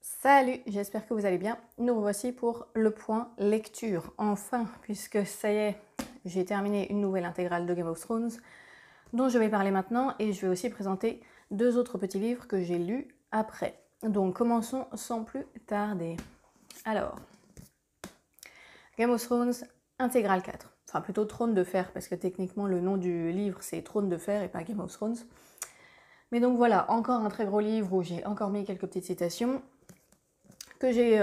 Salut, j'espère que vous allez bien. Nous revoici pour le point lecture. Enfin, puisque ça y est, j'ai terminé une nouvelle intégrale de Game of Thrones dont je vais parler maintenant et je vais aussi présenter deux autres petits livres que j'ai lus après. Donc commençons sans plus tarder. Alors, Game of Thrones, intégrale 4. Enfin plutôt Trône de Fer, parce que techniquement le nom du livre c'est Trône de Fer et pas Game of Thrones. Mais donc voilà, encore un très gros livre où j'ai encore mis quelques petites citations que j'ai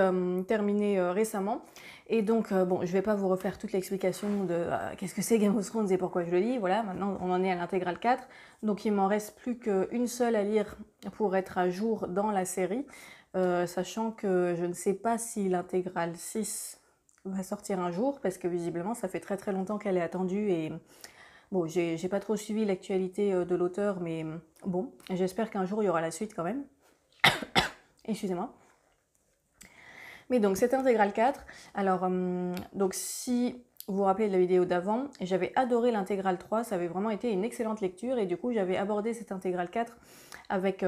terminé récemment. Et donc, bon, je ne vais pas vous refaire toute l'explication de qu'est-ce que c'est Game of Thrones et pourquoi je le lis. Voilà, maintenant on en est à l'intégrale 4. Donc il m'en reste plus qu'une seule à lire pour être à jour dans la série. Sachant que je ne sais pas si l'intégrale 6 va sortir un jour, parce que visiblement ça fait très très longtemps qu'elle est attendue. Et bon, j'ai pas trop suivi l'actualité de l'auteur, mais bon, j'espère qu'un jour il y aura la suite quand même. Excusez-moi. Mais donc, cette intégrale 4, alors, donc si vous vous rappelez de la vidéo d'avant, j'avais adoré l'intégrale 3, ça avait vraiment été une excellente lecture et du coup, j'avais abordé cette intégrale 4 avec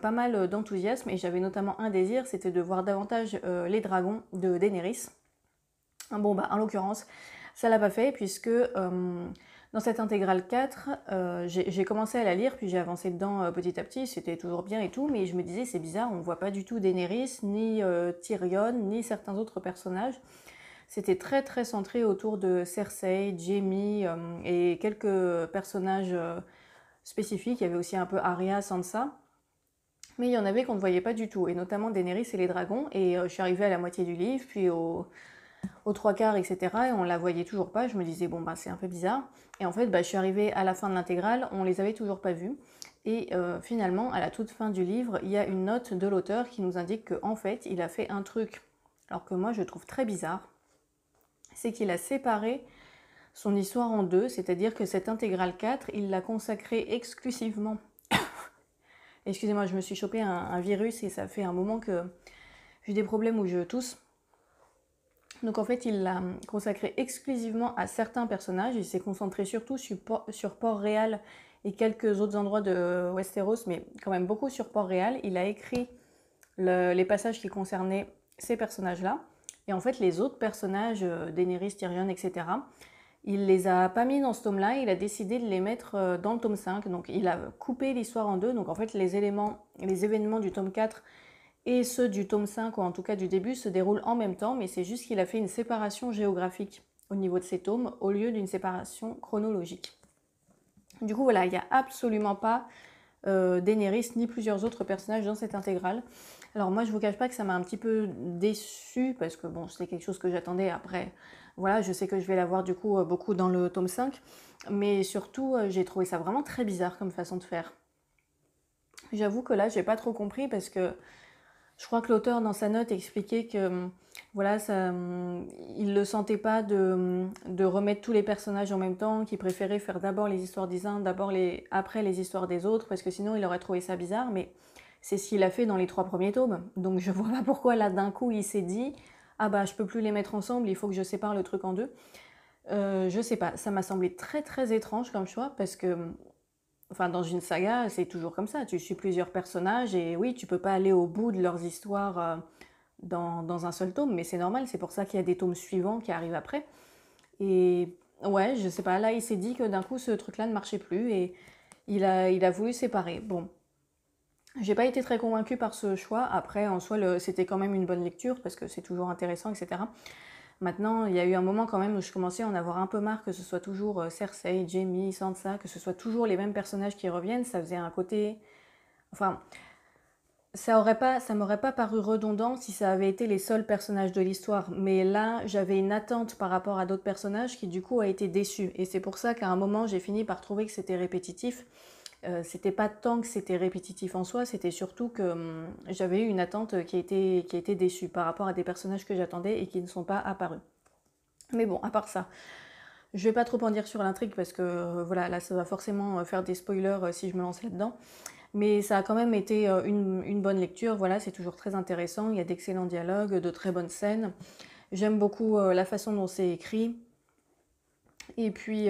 pas mal d'enthousiasme et j'avais notamment un désir, c'était de voir davantage les dragons de Daenerys. Bon, bah, en l'occurrence, ça l'a pas fait puisque dans cette intégrale 4, j'ai commencé à la lire, puis j'ai avancé dedans petit à petit, c'était toujours bien et tout, mais je me disais c'est bizarre, on ne voit pas du tout Daenerys, ni Tyrion, ni certains autres personnages. C'était très très centré autour de Cersei, Jaime et quelques personnages spécifiques. Il y avait aussi un peu Arya, Sansa. Mais il y en avait qu'on ne voyait pas du tout, et notamment Daenerys et les dragons. Et je suis arrivée à la moitié du livre, puis aux trois quarts, etc. Et on la voyait toujours pas. Je me disais, bon, bah, c'est un peu bizarre. Et en fait, bah, je suis arrivée à la fin de l'intégrale, on les avait toujours pas vus. Et finalement, à la toute fin du livre, il y a une note de l'auteur qui nous indique qu'en fait, il a fait un truc, alors que moi je trouve très bizarre, c'est qu'il a séparé son histoire en deux, c'est-à-dire que cette intégrale 4, il l'a consacrée exclusivement. Excusez-moi, je me suis chopé un virus et ça fait un moment que j'ai des problèmes où je tousse. Donc en fait, il l'a consacré exclusivement à certains personnages. Il s'est concentré surtout sur Port-Réal et quelques autres endroits de Westeros, mais quand même beaucoup sur Port-Réal. Il a écrit les passages qui concernaient ces personnages-là. Et en fait, les autres personnages, Daenerys, Tyrion, etc., il les a pas mis dans ce tome-là, il a décidé de les mettre dans le tome 5. Donc il a coupé l'histoire en deux. Donc en fait, les événements du tome 4 et ceux du tome 5, ou en tout cas du début, se déroulent en même temps, mais c'est juste qu'il a fait une séparation géographique au niveau de ces tomes, au lieu d'une séparation chronologique. Du coup, voilà, il n'y a absolument pas Daenerys ni plusieurs autres personnages dans cette intégrale. Alors moi, je ne vous cache pas que ça m'a un petit peu déçue, parce que bon, c'était quelque chose que j'attendais après. Voilà, je sais que je vais la voir du coup beaucoup dans le tome 5, mais surtout, j'ai trouvé ça vraiment très bizarre comme façon de faire. J'avoue que là, j'ai pas trop compris, parce que je crois que l'auteur, dans sa note, expliquait que voilà, il ne le sentait pas de remettre tous les personnages en même temps, qu'il préférait faire d'abord les histoires des uns, après les histoires des autres, parce que sinon il aurait trouvé ça bizarre, mais c'est ce qu'il a fait dans les 3 premiers tomes. Donc je vois pas pourquoi là d'un coup il s'est dit ah bah je peux plus les mettre ensemble, il faut que je sépare le truc en deux. Je sais pas, ça m'a semblé très très étrange comme choix, parce que enfin, dans une saga, c'est toujours comme ça. Tu suis plusieurs personnages et oui, tu peux pas aller au bout de leurs histoires dans un seul tome, mais c'est normal. C'est pour ça qu'il y a des tomes suivants qui arrivent après. Et ouais, je sais pas. Là, il s'est dit que d'un coup, ce truc-là ne marchait plus et il a voulu séparer. Bon, j'ai pas été très convaincue par ce choix. Après, en soi, c'était quand même une bonne lecture parce que c'est toujours intéressant, etc. Maintenant, il y a eu un moment quand même où je commençais à en avoir un peu marre que ce soit toujours Cersei, Jaime, Sansa, que ce soit toujours les mêmes personnages qui reviennent. Ça faisait un côté... Enfin, ça m'aurait pas paru redondant si ça avait été les seuls personnages de l'histoire. Mais là, j'avais une attente par rapport à d'autres personnages qui du coup a été déçue. Et c'est pour ça qu'à un moment, j'ai fini par trouver que c'était répétitif. C'était pas tant que c'était répétitif en soi, c'était surtout que j'avais eu une attente qui a été déçue par rapport à des personnages que j'attendais et qui ne sont pas apparus. Mais bon, à part ça, je vais pas trop en dire sur l'intrigue parce que voilà, là ça va forcément faire des spoilers si je me lance là-dedans. Mais ça a quand même été une bonne lecture, voilà, c'est toujours très intéressant, il y a d'excellents dialogues, de très bonnes scènes. J'aime beaucoup la façon dont c'est écrit. Et puis,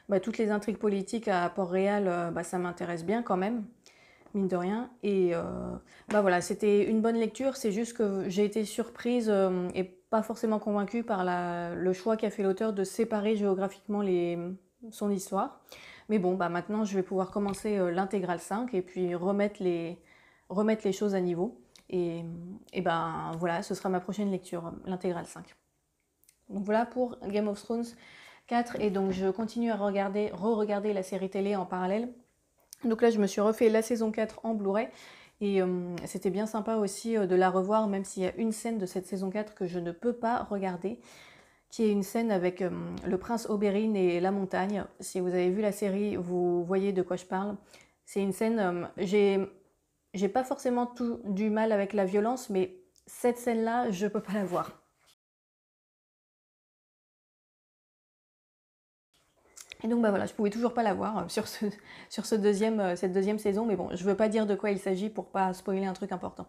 bah, toutes les intrigues politiques à Port-Réal, bah, ça m'intéresse bien quand même. mine de rien. Et bah voilà, c'était une bonne lecture, c'est juste que j'ai été surprise et pas forcément convaincue par le choix qu'a fait l'auteur de séparer géographiquement son histoire. Mais bon, bah maintenant je vais pouvoir commencer l'intégrale 5 et puis remettre les choses à niveau. Et ben voilà, ce sera ma prochaine lecture, l'intégrale 5. Donc voilà pour Game of Thrones 4, et donc je continue à re-regarder la série télé en parallèle. Donc là je me suis refait la saison 4 en Blu-ray, et c'était bien sympa aussi de la revoir, même s'il y a une scène de cette saison 4 que je ne peux pas regarder, qui est une scène avec le prince Oberyn et la montagne. Si vous avez vu la série, vous voyez de quoi je parle. C'est une scène, j'ai pas forcément du mal avec la violence, mais cette scène-là, je peux pas la voir. Et donc bah voilà, je pouvais toujours pas la voir sur cette deuxième saison, mais bon, je veux pas dire de quoi il s'agit pour pas spoiler un truc important.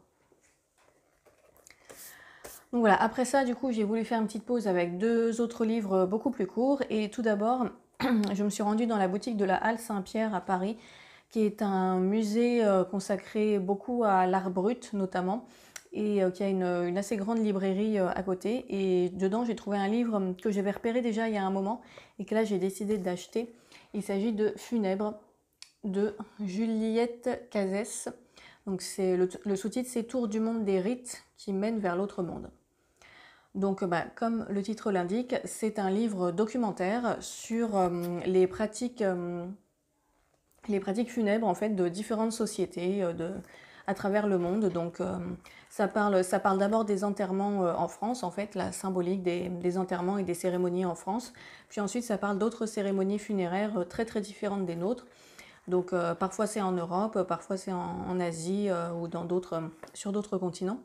Donc voilà, après ça, du coup, j'ai voulu faire une petite pause avec 2 autres livres beaucoup plus courts. Et tout d'abord, je me suis rendue dans la boutique de la Halle Saint-Pierre à Paris, qui est un musée consacré beaucoup à l'art brut notamment, et qui a une assez grande librairie à côté. Et dedans, j'ai trouvé un livre que j'avais repéré déjà il y a un moment et que là, j'ai décidé d'acheter. Il s'agit de Funèbre de Juliette Cazès. Donc le sous-titre, c'est Tour du monde des rites qui mènent vers l'autre monde. Donc, bah, comme le titre l'indique, c'est un livre documentaire sur les pratiques funèbres en fait de différentes sociétés à travers le monde. Donc, ça parle d'abord des enterrements en France, en fait, la symbolique des enterrements et des cérémonies en France. Puis ensuite, ça parle d'autres cérémonies funéraires très très différentes des nôtres. Donc, parfois c'est en Europe, parfois c'est en Asie ou sur d'autres continents.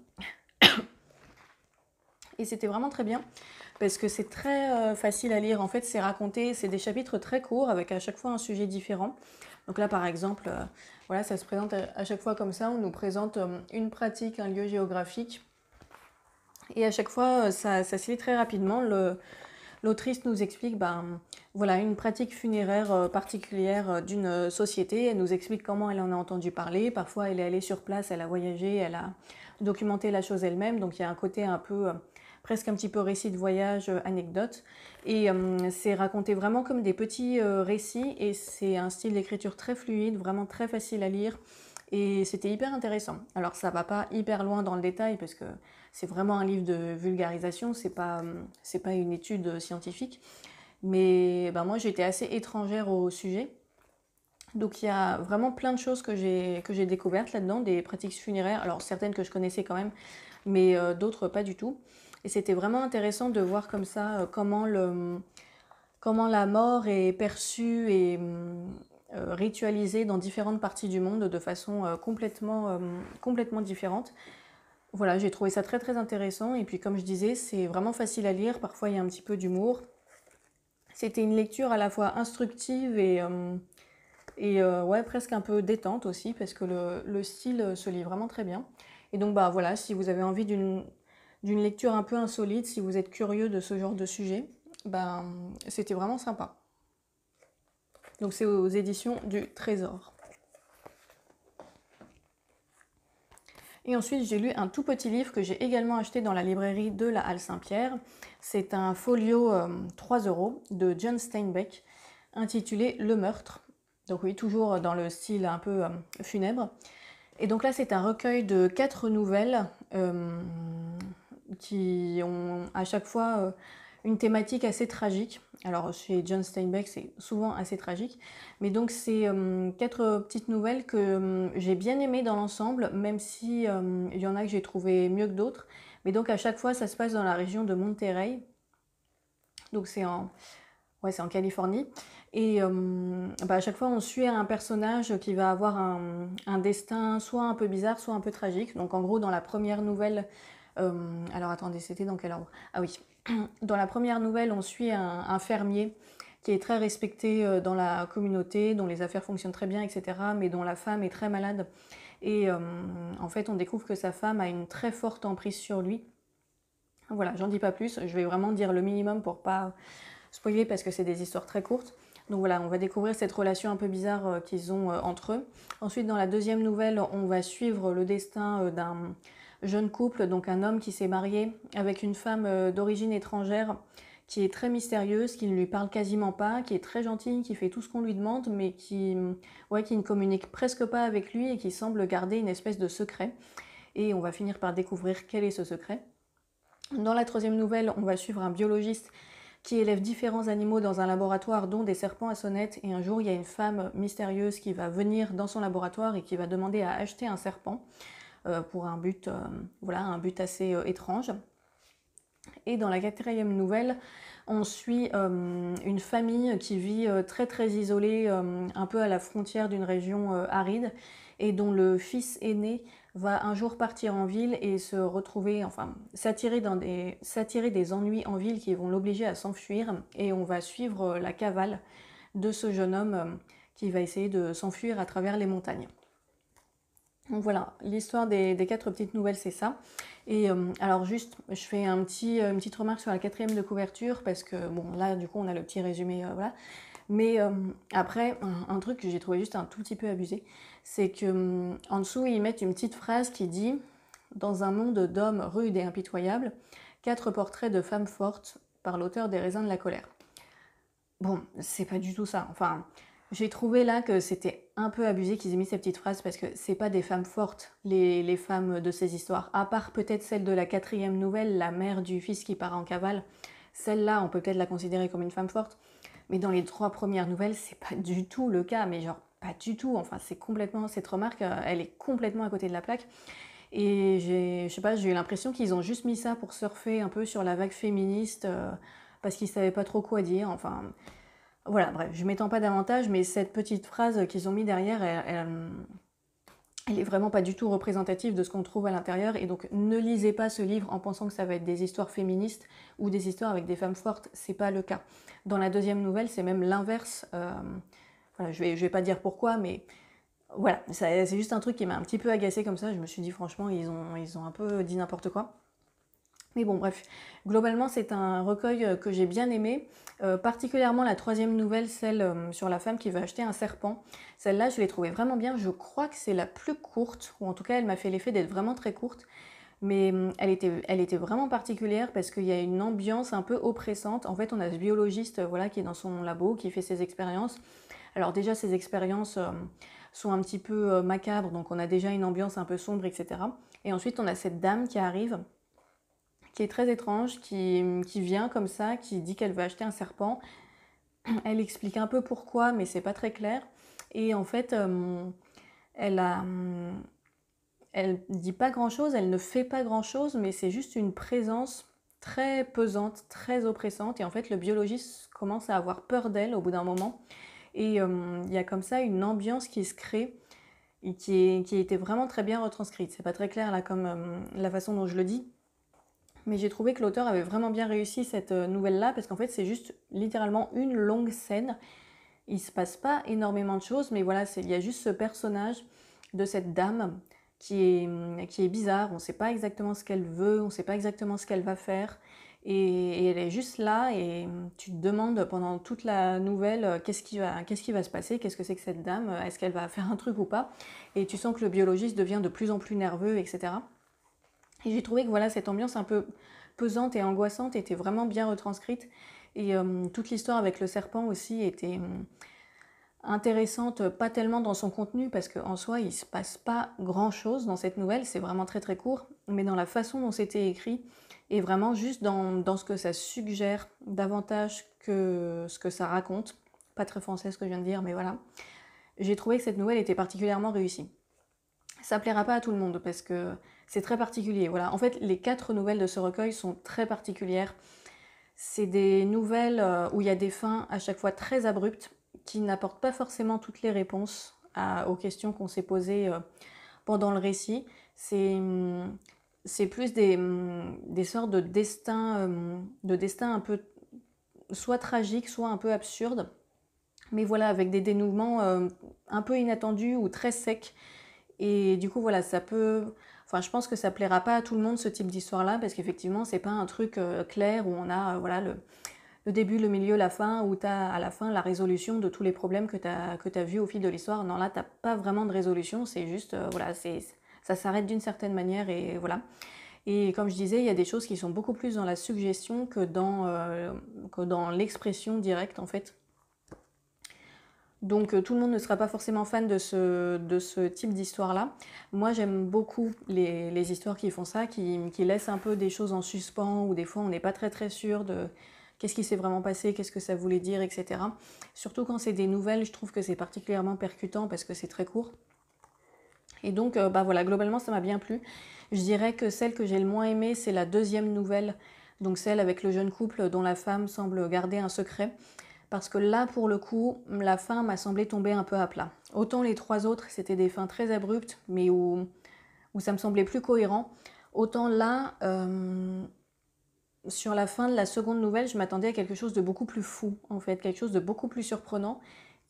Et c'était vraiment très bien parce que c'est très facile à lire. En fait, c'est des chapitres très courts avec à chaque fois un sujet différent. Donc là, par exemple, voilà, ça se présente à chaque fois comme ça. On nous présente une pratique, un lieu géographique. Et à chaque fois, ça se lit très rapidement. L'autrice nous explique voilà, une pratique funéraire particulière d'une société. Elle nous explique comment elle en a entendu parler. Parfois, elle est allée sur place, elle a voyagé, elle a documenté la chose elle-même. Donc, il y a un côté un peu, presque un petit peu récit de voyage, anecdote. Et c'est raconté vraiment comme des petits récits. Et c'est un style d'écriture très fluide, vraiment très facile à lire. Et c'était hyper intéressant. Alors, ça va pas hyper loin dans le détail parce que c'est vraiment un livre de vulgarisation, c'est pas une étude scientifique. Mais moi, j'étais assez étrangère au sujet. Donc, il y a vraiment plein de choses que j'ai découvertes là-dedans, des pratiques funéraires. Alors, certaines que je connaissais quand même, mais d'autres pas du tout. Et c'était vraiment intéressant de voir comme ça comment la mort est perçue et ritualisée dans différentes parties du monde de façon complètement différente. Voilà, j'ai trouvé ça très très intéressant. Et puis comme je disais, c'est vraiment facile à lire. Parfois, il y a un petit peu d'humour. C'était une lecture à la fois instructive et ouais, presque un peu détente aussi, parce que le style se lit vraiment très bien. Et donc, bah voilà, si vous avez envie d'une lecture un peu insolite, si vous êtes curieux de ce genre de sujet, c'était vraiment sympa. Donc, c'est aux éditions du Trésor. Et ensuite, j'ai lu un tout petit livre que j'ai également acheté dans la librairie de la Halle Saint-Pierre. C'est un folio 3 € de John Steinbeck, intitulé Le Meurtre. Donc oui, toujours dans le style un peu funèbre. Et donc là, c'est un recueil de 4 nouvelles qui ont à chaque fois une thématique assez tragique. Alors chez John Steinbeck, c'est souvent assez tragique. Mais donc c'est 4 petites nouvelles que j'ai bien aimées dans l'ensemble, même si il y en a que j'ai trouvé mieux que d'autres. Mais donc à chaque fois, ça se passe dans la région de Monterey. Donc c'est en Californie. Et à chaque fois, on suit un personnage qui va avoir un destin soit un peu bizarre, soit un peu tragique. Donc en gros, dans la première nouvelle... alors attendez, c'était dans quel ordre? Ah oui, dans la première nouvelle, on suit un fermier qui est très respecté dans la communauté, dont les affaires fonctionnent très bien, etc., mais dont la femme est très malade. Et en fait, on découvre que sa femme a une très forte emprise sur lui. Voilà, j'en dis pas plus, je vais vraiment dire le minimum pour pas spoiler parce que c'est des histoires très courtes. Donc voilà, on va découvrir cette relation un peu bizarre qu'ils ont entre eux. Ensuite, dans la deuxième nouvelle, on va suivre le destin d'un jeune couple, donc un homme qui s'est marié avec une femme d'origine étrangère qui est très mystérieuse, qui ne lui parle quasiment pas, qui est très gentille, qui fait tout ce qu'on lui demande, mais qui ne communique presque pas avec lui et qui semble garder une espèce de secret. Et on va finir par découvrir quel est ce secret. Dans la troisième nouvelle, on va suivre un biologiste qui élève différents animaux dans un laboratoire, dont des serpents à sonnette. Et un jour, il y a une femme mystérieuse qui va venir dans son laboratoire et qui va demander à acheter un serpent pour un but, voilà, un but assez étrange. Et dans la quatrième nouvelle, on suit une famille qui vit très très isolée, un peu à la frontière d'une région aride, et dont le fils aîné va un jour partir en ville et se retrouver, enfin, s'attirer des ennuis en ville qui vont l'obliger à s'enfuir. Et on va suivre la cavale de ce jeune homme qui va essayer de s'enfuir à travers les montagnes. Donc voilà, l'histoire des 4 petites nouvelles, c'est ça. Et alors juste, je fais une petite remarque sur la quatrième de couverture, parce que bon, là, du coup, on a le petit résumé, voilà. Mais après, un truc que j'ai trouvé juste un tout petit peu abusé, c'est que en dessous, ils mettent une petite phrase qui dit « Dans un monde d'hommes rudes et impitoyables, 4 portraits de femmes fortes par l'auteur des Raisins de la colère ». Bon, c'est pas du tout ça. Enfin, j'ai trouvé là que c'était un peu abusé qu'ils aient mis ces petites phrases, parce que c'est pas des femmes fortes, les femmes de ces histoires. À part peut-être celle de la quatrième nouvelle, la mère du fils qui part en cavale. Celle-là, on peut peut-être la considérer comme une femme forte. Mais dans les 3 premières nouvelles, c'est pas du tout le cas. Mais genre, pas du tout. Enfin, c'est complètement... Cette remarque, elle est complètement à côté de la plaque. Et je sais pas, j'ai eu l'impression qu'ils ont juste mis ça pour surfer un peu sur la vague féministe, parce qu'ils savaient pas trop quoi dire. Enfin... Voilà, bref, je m'étends pas davantage, mais cette petite phrase qu'ils ont mis derrière, elle est vraiment pas du tout représentative de ce qu'on trouve à l'intérieur. Et donc, ne lisez pas ce livre en pensant que ça va être des histoires féministes ou des histoires avec des femmes fortes. C'est pas le cas. Dans la deuxième nouvelle, c'est même l'inverse. Voilà, je vais pas dire pourquoi, mais voilà, c'est juste un truc qui m'a un petit peu agacée comme ça. Je me suis dit, franchement, ils ont un peu dit n'importe quoi. Mais bon, bref, globalement, c'est un recueil que j'ai bien aimé, particulièrement la troisième nouvelle, celle sur la femme qui veut acheter un serpent. Celle-là, je l'ai trouvée vraiment bien. Je crois que c'est la plus courte, ou en tout cas, elle m'a fait l'effet d'être vraiment très courte. Mais elle était vraiment particulière parce qu'il y a une ambiance un peu oppressante. En fait, on a ce biologiste voilà, qui est dans son labo, qui fait ses expériences. Alors déjà, ces expériences sont un petit peu macabres, donc on a déjà une ambiance un peu sombre, etc. Et ensuite, on a cette dame qui arrive, qui est très étrange, qui vient comme ça, qui dit qu'elle veut acheter un serpent. Elle explique un peu pourquoi, mais c'est pas très clair. Et en fait, elle dit pas grand-chose, elle ne fait pas grand-chose, mais c'est juste une présence très pesante, très oppressante. Et en fait, le biologiste commence à avoir peur d'elle au bout d'un moment. Et il y a comme ça une ambiance qui se crée et qui était vraiment très bien retranscrite. C'est pas très clair là comme la façon dont je le dis, mais j'ai trouvé que l'auteur avait vraiment bien réussi cette nouvelle-là, parce qu'en fait, c'est juste littéralement une longue scène. Il se passe pas énormément de choses, mais voilà, il y a juste ce personnage de cette dame qui est bizarre. On ne sait pas exactement ce qu'elle veut, on ne sait pas exactement ce qu'elle va faire. Et elle est juste là, et tu te demandes pendant toute la nouvelle qu'est-ce qui va se passer, qu'est-ce que c'est que cette dame, est-ce qu'elle va faire un truc ou pas. Et tu sens que le biologiste devient de plus en plus nerveux, etc. Et j'ai trouvé que voilà, cette ambiance un peu pesante et angoissante était vraiment bien retranscrite. Et toute l'histoire avec le serpent aussi était intéressante, pas tellement dans son contenu, parce qu'en soi, il ne se passe pas grand-chose dans cette nouvelle, c'est vraiment très très court, mais dans la façon dont c'était écrit, et vraiment juste dans ce que ça suggère, davantage que ce que ça raconte. Pas très français ce que je viens de dire, mais voilà. J'ai trouvé que cette nouvelle était particulièrement réussie. Ça plaira pas à tout le monde parce que c'est très particulier. Voilà. En fait, les 4 nouvelles de ce recueil sont très particulières. C'est des nouvelles où il y a des fins à chaque fois très abruptes qui n'apportent pas forcément toutes les réponses aux questions qu'on s'est posées pendant le récit. C'est plus des sortes de destins un peu soit tragiques, soit un peu absurdes. Mais voilà, avec des dénouements un peu inattendus ou très secs. Et du coup, voilà, ça peut... Enfin, je pense que ça plaira pas à tout le monde, ce type d'histoire-là, parce qu'effectivement, c'est pas un truc clair où on a voilà, le début, le milieu, la fin, où tu as à la fin la résolution de tous les problèmes que tu as vus au fil de l'histoire. Non, là, tu n'as pas vraiment de résolution, c'est juste, voilà, ça s'arrête d'une certaine manière et voilà. Et comme je disais, il y a des choses qui sont beaucoup plus dans la suggestion que dans l'expression directe, en fait. Donc tout le monde ne sera pas forcément fan de ce type d'histoire-là. Moi, j'aime beaucoup les histoires qui font ça, qui laissent un peu des choses en suspens, ou des fois on n'est pas très très sûr de qu'est-ce qui s'est vraiment passé, qu'est-ce que ça voulait dire, etc. Surtout quand c'est des nouvelles, je trouve que c'est particulièrement percutant parce que c'est très court. Et donc, bah voilà, globalement, ça m'a bien plu. Je dirais que celle que j'ai le moins aimée, c'est la deuxième nouvelle, donc celle avec le jeune couple dont la femme semble garder un secret. Parce que là, pour le coup, la fin m'a semblé tomber un peu à plat. Autant les trois autres, c'était des fins très abruptes, mais où ça me semblait plus cohérent. Autant là, sur la fin de la seconde nouvelle, je m'attendais à quelque chose de beaucoup plus fou, en fait, quelque chose de beaucoup plus surprenant.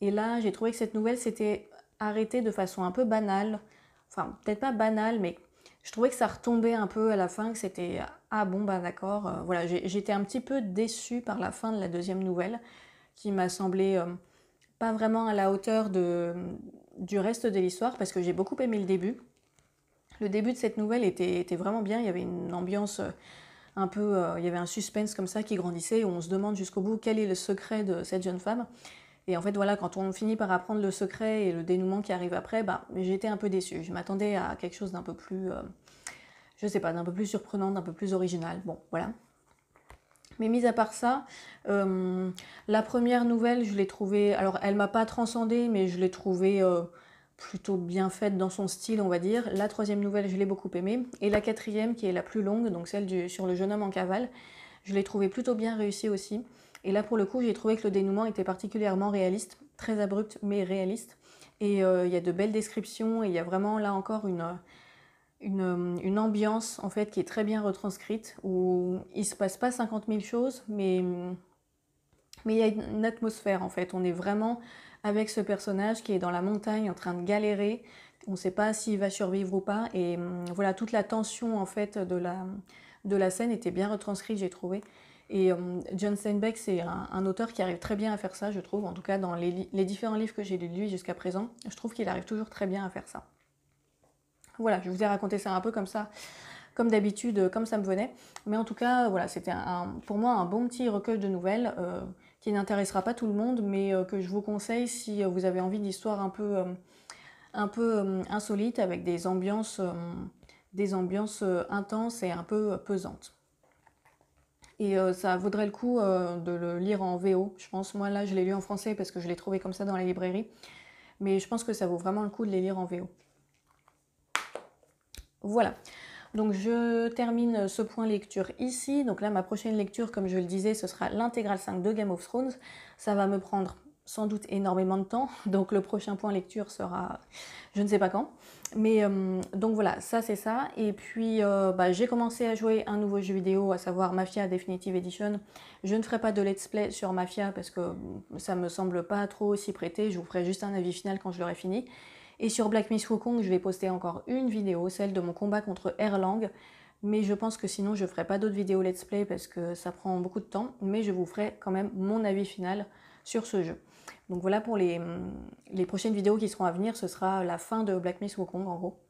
Et là, j'ai trouvé que cette nouvelle s'était arrêtée de façon un peu banale. Enfin, peut-être pas banale, mais je trouvais que ça retombait un peu à la fin, que c'était « Ah bon, bah d'accord. Voilà, j'étais un petit peu déçue par la fin de la deuxième nouvelle, qui m'a semblé pas vraiment à la hauteur du reste de l'histoire, parce que j'ai beaucoup aimé le début. Le début de cette nouvelle était vraiment bien, il y avait une ambiance un peu, il y avait un suspense comme ça qui grandissait, où on se demande jusqu'au bout quel est le secret de cette jeune femme. Et en fait, voilà, quand on finit par apprendre le secret et le dénouement qui arrive après, bah, j'étais un peu déçue. Je m'attendais à quelque chose d'un peu plus, je sais pas, d'un peu plus surprenant, d'un peu plus original. Bon, voilà. Mais mis à part ça, la première nouvelle, je l'ai trouvée, alors elle m'a pas transcendée, mais je l'ai trouvée plutôt bien faite dans son style, on va dire. La troisième nouvelle, je l'ai beaucoup aimée. Et la quatrième, qui est la plus longue, donc celle sur le jeune homme en cavale, je l'ai trouvée plutôt bien réussie aussi. Et là, pour le coup, j'ai trouvé que le dénouement était particulièrement réaliste, très abrupt, mais réaliste. Et il y a de belles descriptions, et il y a vraiment, là encore, une ambiance en fait qui est très bien retranscrite, où il se passe pas 50 000 choses, mais il y a une atmosphère en fait. On est vraiment avec ce personnage qui est dans la montagne en train de galérer. On ne sait pas s'il va survivre ou pas. Et voilà, toute la tension en fait de la scène était bien retranscrite, j'ai trouvé. Et John Steinbeck, c'est un auteur qui arrive très bien à faire ça, je trouve. En tout cas, dans les différents livres que j'ai lus de lui jusqu'à présent, je trouve qu'il arrive toujours très bien à faire ça. Voilà, je vous ai raconté ça un peu comme ça, comme d'habitude, comme ça me venait. Mais en tout cas, voilà, c'était pour moi un bon petit recueil de nouvelles qui n'intéressera pas tout le monde, mais que je vous conseille si vous avez envie d'histoires un peu insolites, avec des ambiances intenses et un peu pesantes. Et ça vaudrait le coup de le lire en VO, je pense. Moi, là, je l'ai lu en français parce que je l'ai trouvé comme ça dans la librairie. Mais je pense que ça vaut vraiment le coup de les lire en VO. Voilà, donc je termine ce point lecture ici. Donc là, ma prochaine lecture, comme je le disais, ce sera l'intégrale 5 de Game of Thrones. Ça va me prendre sans doute énormément de temps, donc le prochain point lecture sera je ne sais pas quand. Mais donc voilà, ça c'est ça. Et puis bah, j'ai commencé à jouer un nouveau jeu vidéo, à savoir Mafia Definitive Edition. Je ne ferai pas de let's play sur Mafia parce que ça me semble pas trop s'y prêter. Je vous ferai juste un avis final quand je l'aurai fini. Et sur Black Myth Wukong, je vais poster encore une vidéo, celle de mon combat contre Erlang. Mais je pense que sinon, je ne ferai pas d'autres vidéos let's play parce que ça prend beaucoup de temps. Mais je vous ferai quand même mon avis final sur ce jeu. Donc voilà pour les prochaines vidéos qui seront à venir. Ce sera la fin de Black Myth Wukong en gros.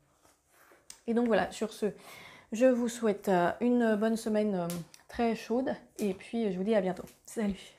Et donc voilà, sur ce, je vous souhaite une bonne semaine très chaude. Et puis je vous dis à bientôt. Salut!